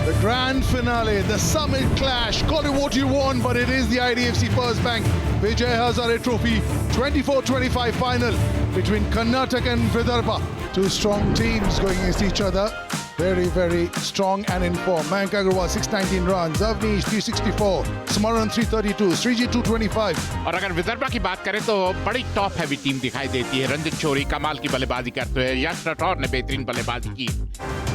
The grand finale, the summit clash. Call it what you want, but it is the IDFC First Bank Vijay Hazare Trophy 24-25 final between Karnataka and Vidarbha. Two strong teams going against each other. Very, very strong and in form. Mayank Agarwal 619 runs, Avnish 364, Smaran 332, Srijit 225. और अगर विदर्भा की बात करें तो बड़ी top heavy team दिखाई देती है। रंजित शोरी कमाल की बल्लेबाजी करते हैं, यश राठौर ने बेहतरीन बल्लेबाजी की।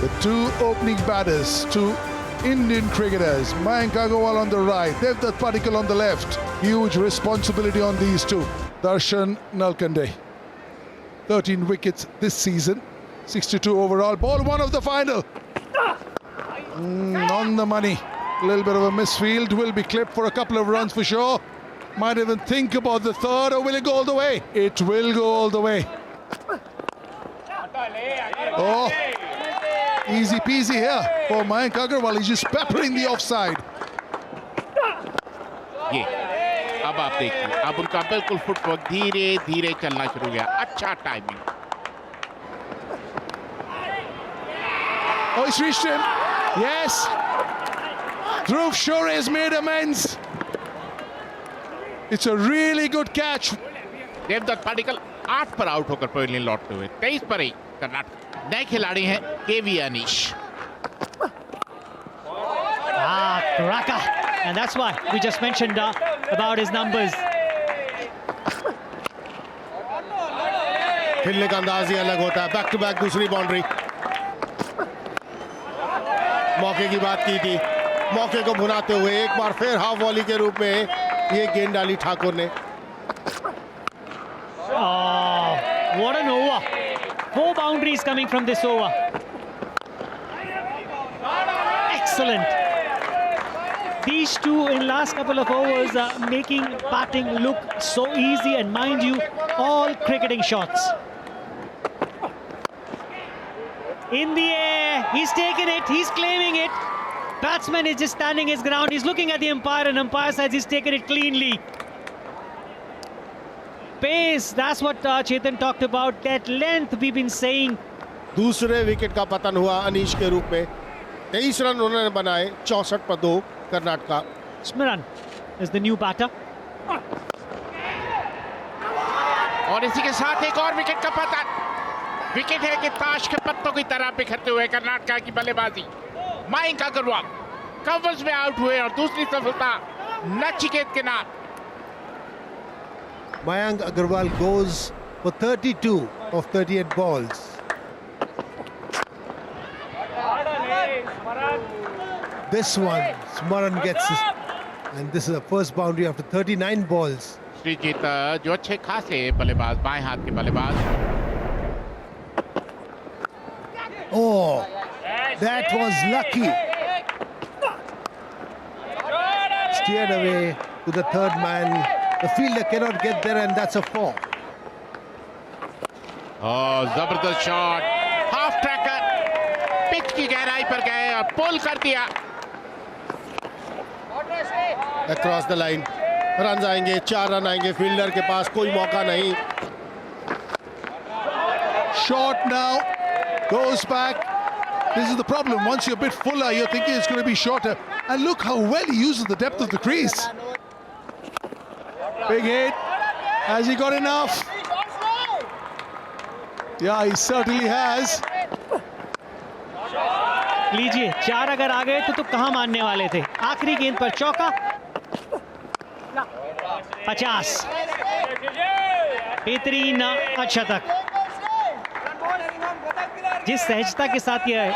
The two opening batters, two Indian cricketers, Mayank Agarwal on the right, Devdutt Padikkal on the left. Huge responsibility on these two. Darshan Nalkande, 13 wickets this season, 62 overall. Ball one of the final. On the money. A little bit of a misfield. Will be clipped for a couple of runs for sure. Might even think about the third, or will it go all the way? It will go all the way. Oh, easy peasy here for Mayank Agarwal. He's just peppering the offside. ये अब आप देखिए, अब उनका बिल्कुल footwork धीरे धीरे चलना शुरू हो गया। अच्छा timing. Oh, he's reached him. Yes. Dhruv Shore has made amends. It's a really good catch. Devdutt Padikkal 8 पर आउट होकर पवेलियन लौटते हुए 23 पर ही कर्नाटक नए खिलाड़ी हैं केवी Anish. Raka, and that's why we just mentioned about his numbers. खेलने का अंदाज ही अलग होता है। बैक टू बैक दूसरी बाउंड्री। मौके की बात की थी, मौके को भुनाते हुए एक बार फिर हाफ वॉली के रूप में ये गेंद डाली ठाकुर ने। Oh, what an over! 4 boundaries coming from this over. Excellent. These two in last couple of overs are making batting look so easy, and mind you, all cricketing shots. In the air, he's taken it, he's claiming it. Batsman is just standing his ground, he's looking at the umpire, and umpire says he's taken it cleanly. Pace, that's what Chetan talked about, that length we've been saying. दूसरे wicket का पतन हुआ अनीश के रूप में। 23 run उन्होंने बनाए, 64 पर 2 Karnataka. Smaran is the new batter. और इसी के साथ एक और विकेट का पतन। विकेट है कि ताश के पत्तों की तरह बिखरते हुए कर्नाटका की बल्लेबाजी। मयंक अग्रवाल कवर्स में आउट हुए और दूसरी सफलता नचिकेत के नाम। Mayank Agarwal goes for 32 of 38 balls. This one, Smaran gets this, and this is the first boundary after 39 balls. Sreejith जो अच्छे खासे बल्लेबाज, बाएं हाथ के बल्लेबाज। Oh, that was lucky. Steered away to the third man. The fielder cannot get there, and that's a 4. और जबरदस्त शॉट, हाफ ट्रैकर पिच की गहराई पर गए और पुल कर दिया। Across the line. रन आएंगे, 4 रन आएंगे। फील्डर के पास कोई मौका नहीं। Short now, goes back. This is the problem. Once you're a bit fuller, you're thinking it's going to be shorter. And look how well he uses the depth of the crease. Big hit. Has he got enough? Yeah, he certainly has. लीजिए, 4 अगर आ गए तो कहां मानने वाले थे। आखिरी गेंद पर चौका। 50 बेहतरीन अर्धशतक। जिस सहजता के साथ यह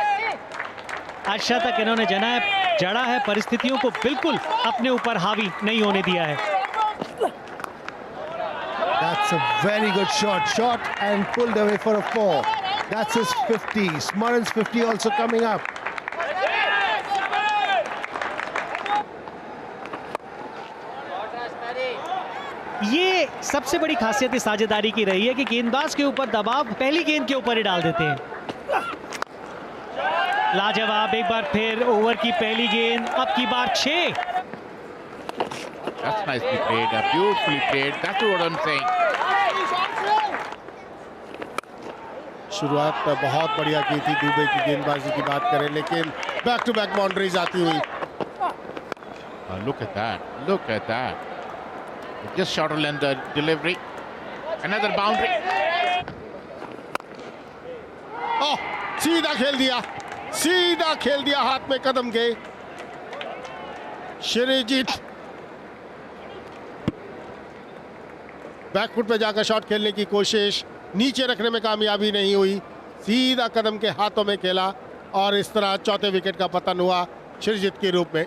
अर्धशतक इन्होंने जड़ा है, परिस्थितियों को बिल्कुल अपने ऊपर हावी नहीं होने दिया है। That's a very good shot. Shot and pulled away for a 4. That's his 50. Smaran's 50 also coming up. ये सबसे बड़ी खासियत इस साझेदारी की रही है कि गेंदबाज के ऊपर दबाव पहली गेंद के ऊपर ही डाल देते हैं। लाजवाब, एक बार फिर ओवर की पहली गेंद, अब की बार 6। That's nicely played, beautifully played. That's what I'm saying. शुरुआत बहुत बढ़िया की थी दुबे की गेंदबाजी की बात करें, लेकिन बैक टू बैक बाउंड्रीज आती हुई। Look at that. Look at that. Just shorter than the delivery. Another boundary. ओह, सीधा खेल दिया हाथ में कदम के श्रीजीत। बैकफुट पे जाकर शॉट खेलने की कोशिश, नीचे रखने में कामयाबी नहीं हुई, सीधा कदम के हाथों में खेला और इस तरह चौथे विकेट का पतन हुआ श्रीजीत के रूप में।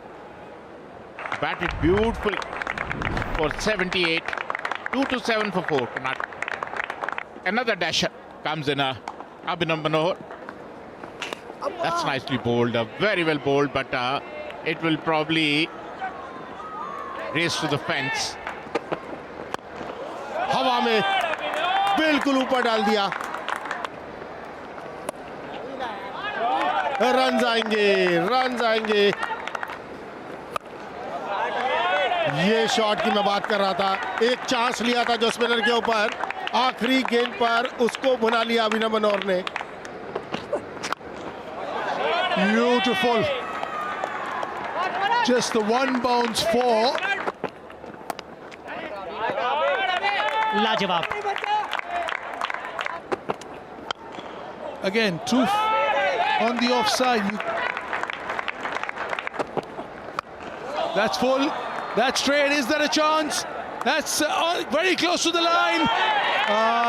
Batted beautifully for 78. 2-7 for 4. Another dasher comes in. Abhinav Manohar. That's nicely bowled. Very well bowled, but it will probably race to the fence. हवा में बिल्कुल ऊपर डाल दिया। रन आएंगे। ये शॉट की मैं बात कर रहा था, एक चांस लिया था जो स्पिनर के ऊपर, आखिरी गेंद पर उसको भुना लिया अभिनव मनोहर ने। Beautiful. Just the one bounce four. लाजवाब। Again, two on the offside. That's full. That's straight. Is there a chance? That's very close to the line.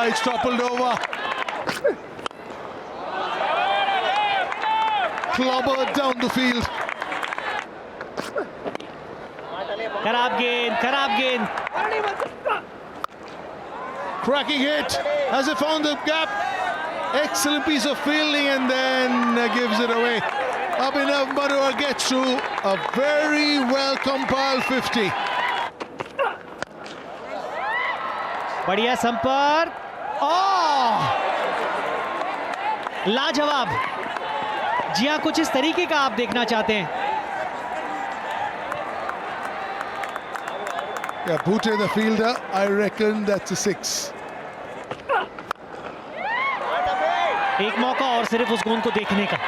It's toppled over. Clobbered down the field. खराब गेंद। Cracking hit. Has it found the gap? Excellent piece of fielding and then gives it away. Abhinav Manohar gets to a very well compiled 50. बढ़िया संपर्क। लाजवाब। जी हाँ, कुछ इस तरीके का आप देखना चाहते हैं। Yeah, Bhute the fielder, I reckon that's a 6. एक मौका और सिर्फ उस गेंद को देखने का।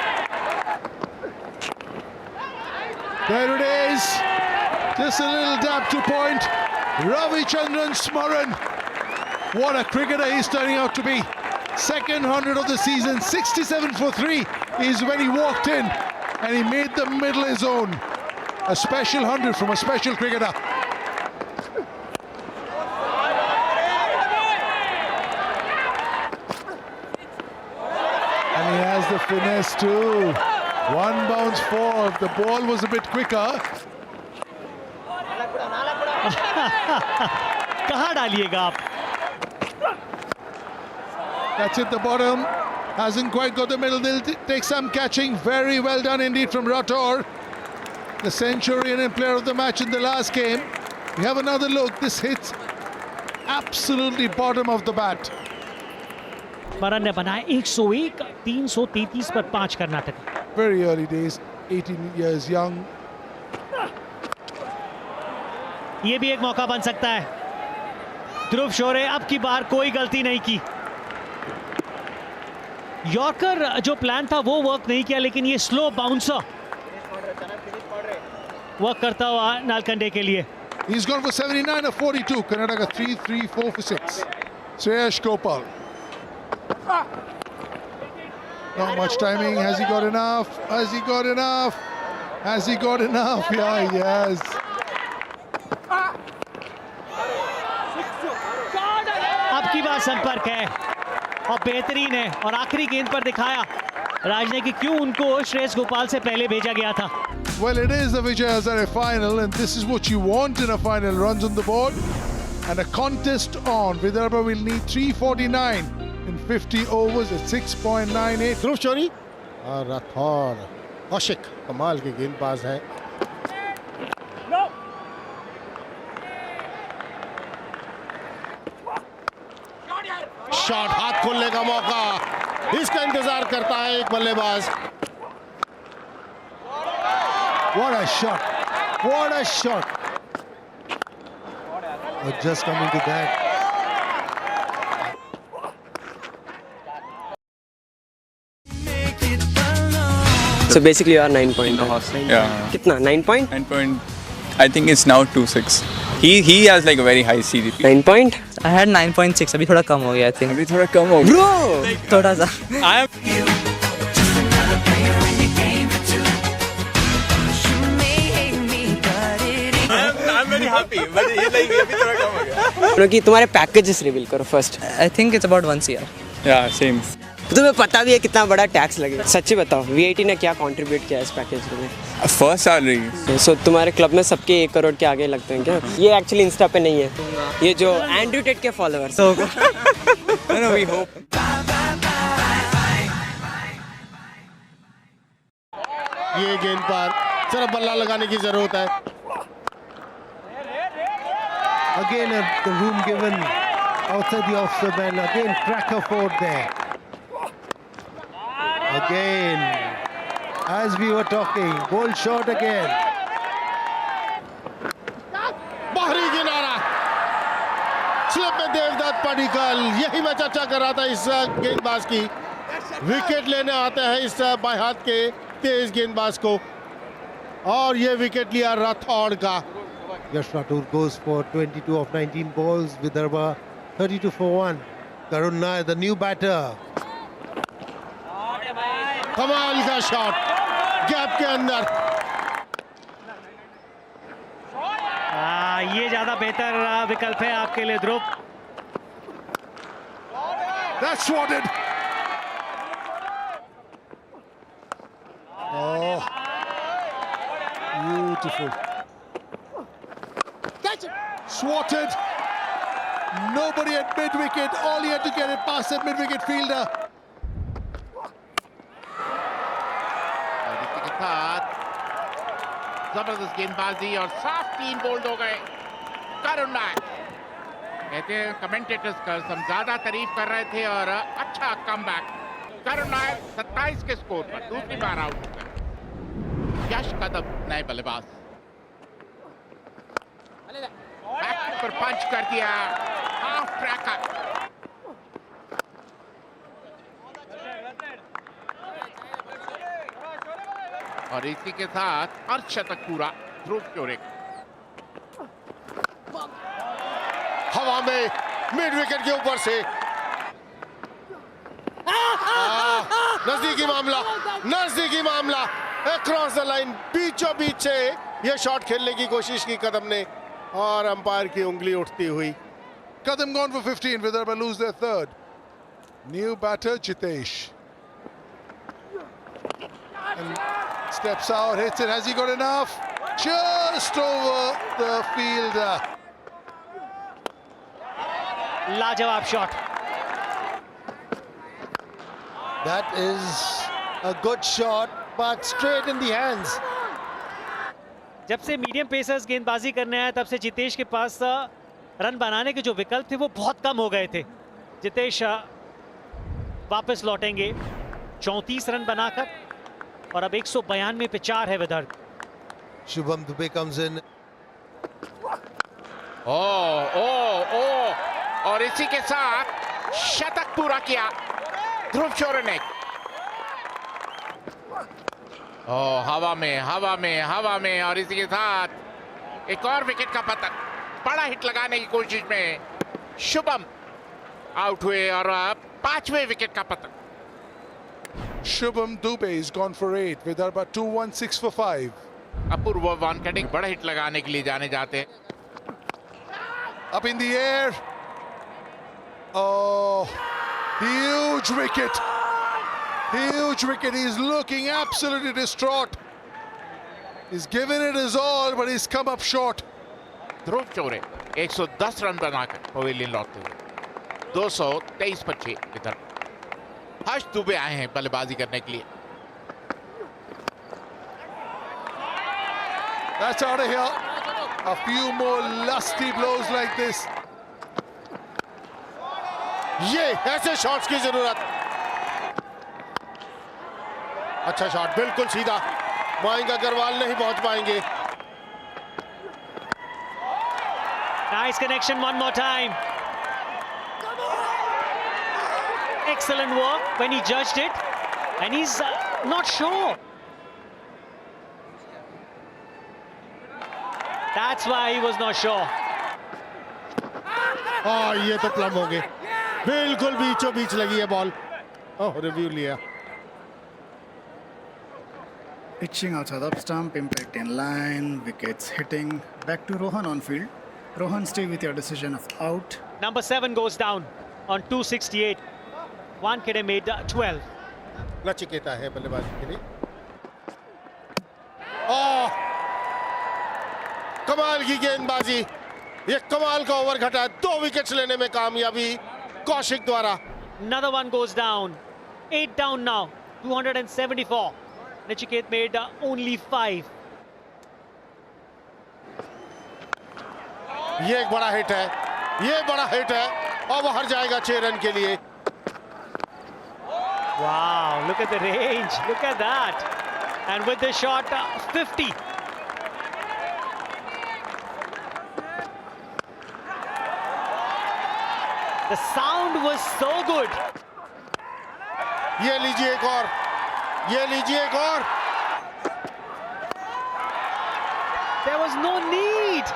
There it is. Just a little dab to point. Ravichandran Smaran. What a cricketer he's turning out to be. Second 100 of the season, 67 for 3 is when he walked in and he made the middle his own. A special 100 from a special cricketer. And he has the finesse too. One bounce four. If the ball was a bit quicker. कहाँ डालिएगा आप? That's at the bottom. Hasn't quite got the middle. They'll take some catching. Very well done indeed from Rathore, the centurion and player of the match in the last game. We have another look. This hits absolutely bottom of the bat. स्मरण ने बनाया 101, 333 पर 5 Karnataka. Very early days, 18 years young. ये भी एक मौका बन सकता है। ध्रुव शोरे अब की बार कोई गलती नहीं की। यॉर्कर जो प्लान था वो वर्क नहीं किया, लेकिन ये स्लो बाउंसर वर्क करता हुआ नालकंडे के लिए। He's gone for 79 or 42. Karnataka 3, 3, 4 for 6. Sreyash Gopal. Not much timing. Has he got enough? Has he got enough? Has he got enough? Yeah, he has. अब की बार संपर्क है और बेहतरीन है, और आखिरी गेंद पर दिखाया राज ने कि क्यों उनको श्रेयस गोपाल से पहले भेजा गया था। Well, it is the Vijay Hazare final, and this is what you want in a final. Runs on the board and a contest on. Vidarbha will need 349 in 50 overs at 6.98. ध्रुव शोरी और राठौर कौशिक कमाल के गेंदबाज हैं। शॉट, हाथ खोलने का मौका, इसका इंतजार करता है एक बल्लेबाज। What a shot! What a shot! Just coming to that, So basically you are 9 point. Yeah. कितना 9 point? 9 point. I think it's now 2.6. He has like a very high CDP. 9 point? I had 9.6 अभी थोड़ा कम हो गया I think अभी थोड़ा कम हो गया. Bro! थोड़ा सा I am. I'm very happy. But ये like अभी थोड़ा कम हो गया. क्योंकि तुम्हारे पैकेजेस रिवील करो first. I think it's about 1 CR Yeah, same. तुम्हें पता भी है कितना बड़ा टैक्स लगेगा. सच्ची बताओ वीआईटी ने क्या कंट्रीब्यूट किया इस पैकेज में? First salary. सो तुम्हारे क्लब में सबके 1 करोड़ के आगे लगते हैं क्या? ये एक्चुअली इंस्टा पे नहीं है, ये जो एंड्रू टेट के फॉलोअर्स. No, we hope. ये गेंद पर सिर्फ बल्ला लगाने की जरूरत है. Again, the room given outside the offside man. Again, cracker forward there. Again, as we were talking, goal shot again. बाहरी किनारा स्लिप में देवदत्त पडिक्कल. यही मैं चर्चा कर रहा था इस गेंदबाज की. विकेट लेने आते हैं इस बाएं हाथ के तेज गेंदबाज को और ये विकेट लिया राठौड़ का. Yash Rathore goes for 22 of 19 balls. Vidarbha 32 for 1. Karun Nair, the new batter. कमाल का शॉट गैप के अंदर. ये ज्यादा बेहतर विकल्प है आपके लिए ध्रुव. That's swatted. Oh, beautiful. Swatted. Nobody at mid wicket. All he had to get it past that mid wicket fielder. और इसी के साथ जबरदस्त गेंदबाजी और साफ 3 बोल्ड हो गए. करुण नायर कहते हैं कमेंटेटर्स का हम ज्यादा तारीफ कर रहे थे और अच्छा कमबैक. करुण नायर 27 के स्कोर पर दूसरी बार आउट हो गए. यश कदम नए बल्लेबाज. बैक पर पंच कर दिया. Half tracker. और इसी के साथ अर्धशतक पूरा ध्रुव चोरे. हवा में मिड विकेट के ऊपर से नजदीकी मामला अक्रॉस द लाइन. बीचों बीच से ये शॉट खेलने की कोशिश की कदम ने और अंपायर की उंगली उठती हुई. Kadam gone for 15. Vidarbha lose their third. New batter Jitesh. And steps out, hits it. Has he got enough? Just over the fielder. लाजवाब shot. That is a good shot, but straight in the hands. जब से medium pacers गेंदबाजी करने आए तब से जितेश के पास run बनाने के जो विकल्प थे वो बहुत कम हो गए थे. जितेश वापस लौटेंगे 34 रन बनाकर और अब 192 पे 4 है Vidarbha. Shubham Dubey comes in. और इसी के साथ शतक पूरा किया ध्रुव चोरे ने. हवा में और इसी के साथ एक और विकेट का पतन. बड़ा हिट लगाने की कोशिश में शुभम आउट हुए और 5वें विकेट का पतन. Shubham Dubey is gone for 8. Vidarbha 2-1-6 for 5. अपूर्व वानखेड़े बड़ा हिट लगाने के लिए जाने जाते हैं. Up in the air. Oh, huge wicket. Huge wicket. He's looking absolutely distraught. He's given it his all, but he's come up short. ध्रुव चोरे 110 run बनाकर pavilion लौटते हुए 223 पर 6 इधर. हर्ष दुबे आए हैं बल्लेबाजी करने के लिए. That's out of here. A few more lusty blows like this. ये ऐसे शॉट्स की जरूरत. अच्छा शॉट बिल्कुल सीधा. मयंक अग्रवाल नहीं पहुंच पाएंगे. Nice connection one more time. Excellent work when he judged it, and he's not sure That's why he was not sure. ये तो प्लम हो गए, बिल्कुल बीचों बीच लगी है बॉल। ओह, रिव्यू लिया। Pitching outside the stump, impact in line, wickets hitting. Back to Rohan on field. Rohan, stay with your decision of out. Number 7 goes down on 268. Wankhede made 12. Nachiketa है बल्लेबाजी के लिए। ओह, कमाल की गेंदबाजी, ये कमाल का ओवर घटा। 2 विकेट्स लेने में कामयाबी कौशिक द्वारा। Another one goes down. 8 down now. 274. Nachiket made only 5. ये एक बड़ा हिट है, ये बड़ा हिट है और वो हर जाएगा 6 रन के लिए। Wow, look at the range. Look at that. And with the shot, 50. The sound was so good. ये लीजिए एक और, ये लीजिए एक और। There was no need.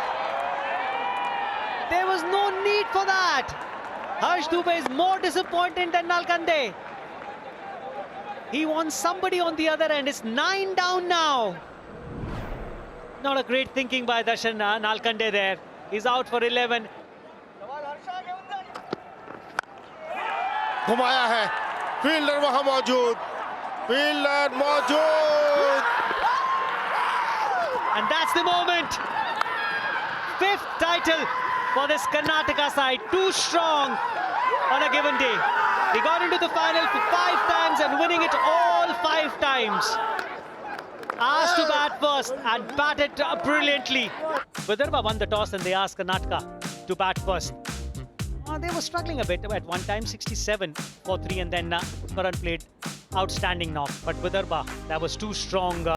There was no need for that. Harsh Dubey is more disappointed than Nalkande. He wants somebody on the other end. It's 9 down now. Not a great thinking by Darshan Nalkande there. He's out for 11. घुमाया है, fielder वहां मौजूद, fielder मौजूद। And that's the moment. 5th title for this Karnataka side. Too strong on a given day. They got into the final for 5 times and winning it all 5 times. Asked to bat first and batted brilliantly. Vidarbha won the toss and they asked Karnataka to bat first. They were struggling a bit at one time, 67 for 3, and then Karan played outstanding knock. But Vidarbha, that was too strong.